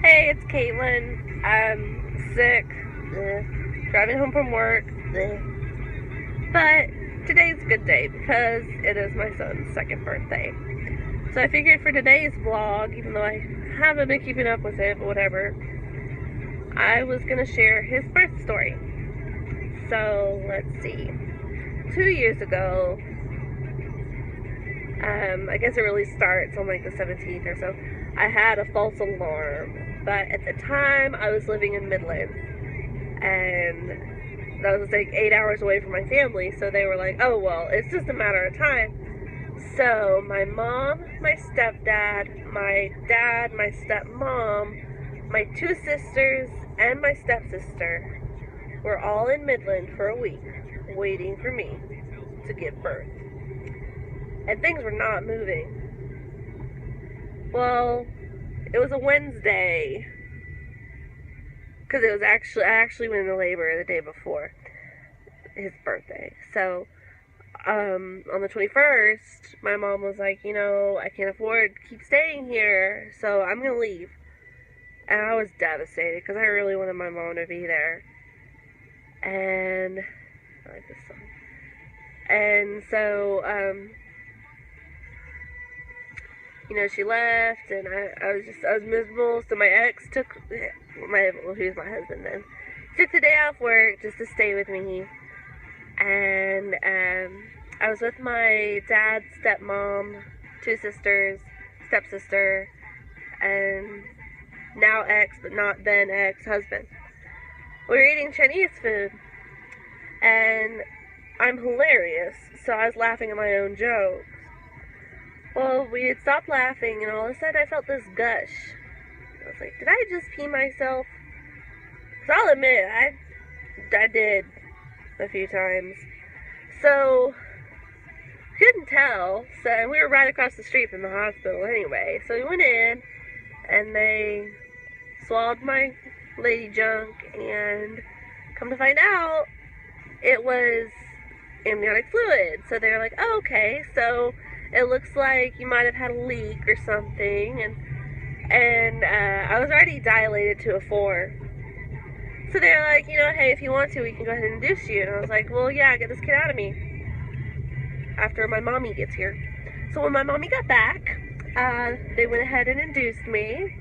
Hey, it's Caitlin. I'm sick. Driving home from work. But today's a good day because it is my son's second birthday. So I figured for today's vlog, even though I haven't been keeping up with it, but whatever, I was going to share his birth story. So let's see. 2 years ago, I guess it really starts on like the 17th or so, I had a false alarm. But at the time, I was living in Midland. And that was like 8 hours away from my family. So they were like, oh, well, it's just a matter of time. So my mom, my stepdad, my dad, my stepmom, my two sisters, and my stepsister were all in Midland for a week waiting for me to give birth. And things were not moving. Well, it was a Wednesday, because I actually went into labor the day before his birthday. So, on the 21st, my mom was like, I can't afford to keep staying here, so I'm going to leave. And I was devastated, because I really wanted my mom to be there. And, I like this song. And so, she left, and I was miserable. So my ex took he was my husband then, took the day off work just to stay with me. And I was with my dad's stepmom, two sisters, stepsister, and now ex, but not then ex-husband. We were eating Chinese food, and I'm hilarious, so I was laughing at my own jokes. Well, we had stopped laughing, and all of a sudden I felt this gush. I was like, did I just pee myself? So I'll admit, I did a few times. So, couldn't tell. So, and we were right across the street from the hospital anyway. So we went in, and they swallowed my lady junk, and come to find out, it was amniotic fluid. So they were like, oh, okay, so it looks like you might have had a leak or something, and I was already dilated to a 4. So they were like, hey, if you want to, we can go ahead and induce you. And I was like, well, yeah, get this kid out of me after my mommy gets here. So when my mommy got back, they went ahead and induced me.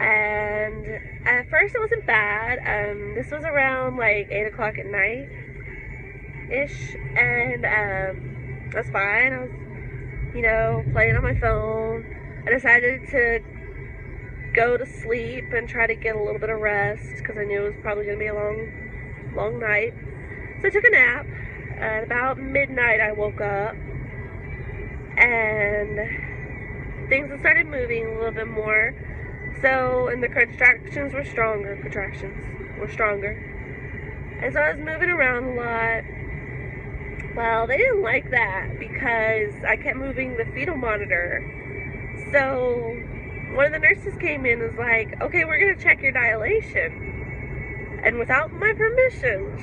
And at first it wasn't bad. This was around like 8 o'clock at night-ish, and that's fine. I was, playing on my phone. I decided to go to sleep and try to get a little bit of rest because I knew it was probably going to be a long night. So I took a nap. At about midnight, I woke up, and things had started moving a little bit more. So, and the contractions were stronger. And so I was moving around a lot. Well, they didn't like that because I kept moving the fetal monitor. So one of the nurses came in and was like, okay, we're going to check your dilation. And without my permission,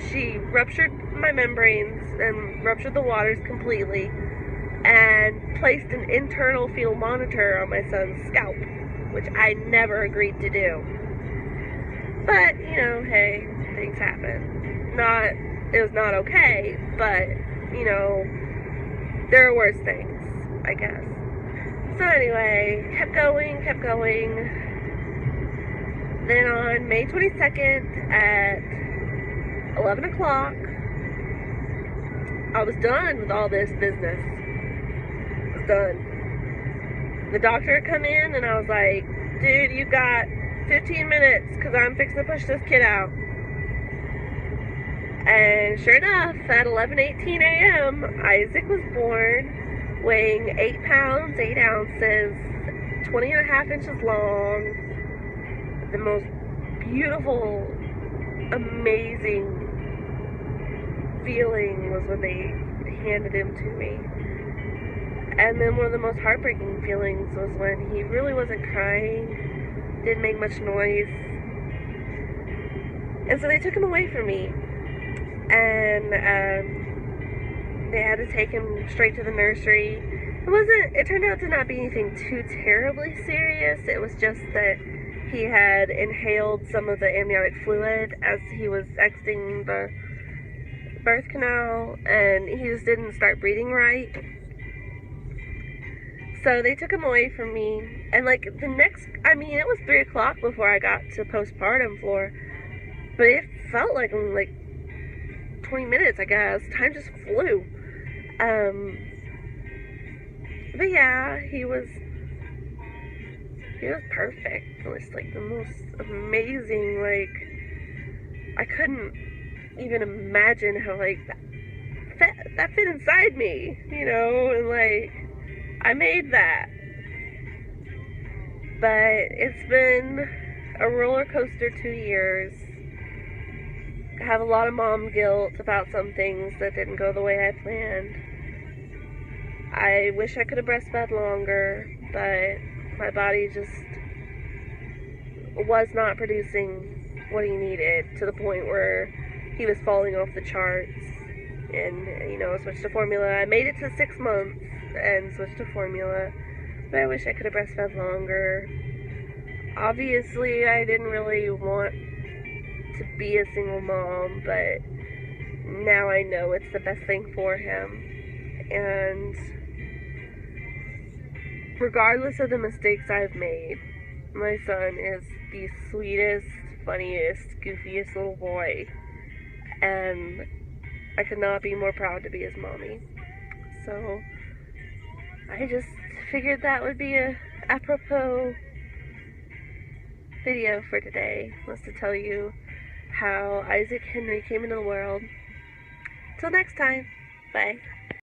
she ruptured my membranes and ruptured the waters completely and placed an internal fetal monitor on my son's scalp, which I never agreed to do. But, hey, things happen. It was not okay, but, there are worse things, I guess. So anyway, kept going. Then on May 22nd at 11 o'clock, I was done with all this business. I was done. The doctor had come in, and I was like, dude, you got 15 minutes, because I'm fixing to push this kid out. And sure enough, at 11:18 a.m., Isaac was born, weighing 8 pounds, 8 ounces, 20.5 inches long. The most beautiful, amazing feeling was when they handed him to me. And then one of the most heartbreaking feelings was when he really wasn't crying, didn't make much noise. And so they took him away from me. And they had to take him straight to the nursery. It turned out to not be anything too terribly serious. It was just that he had inhaled some of the amniotic fluid as he was exiting the birth canal, and he just didn't start breathing right. So they took him away from me, and like it was 3 o'clock before I got to postpartum floor, but it felt like only like 20 minutes, I guess. Time just flew. But yeah, he was perfect. It was like the most amazing, like, I couldn't even imagine how, like, that fit inside me, you know, and like, I made that. But it's been a roller coaster 2 years. I have a lot of mom guilt about some things that didn't go the way I planned. I wish I could have breastfed longer, but my body just was not producing what he needed to the point where he was falling off the charts. And, you know, switched to formula. I made it to 6 months and switched to formula, but I wish I could have breastfed longer. Obviously, I didn't really want to be a single mom, but now I know it's the best thing for him. And regardless of the mistakes I've made, my son is the sweetest, funniest, goofiest little boy, and I could not be more proud to be his mommy. So I just figured that would be a apropos video for today, was to tell you how Isaac Henry came into the world. Till next time, bye.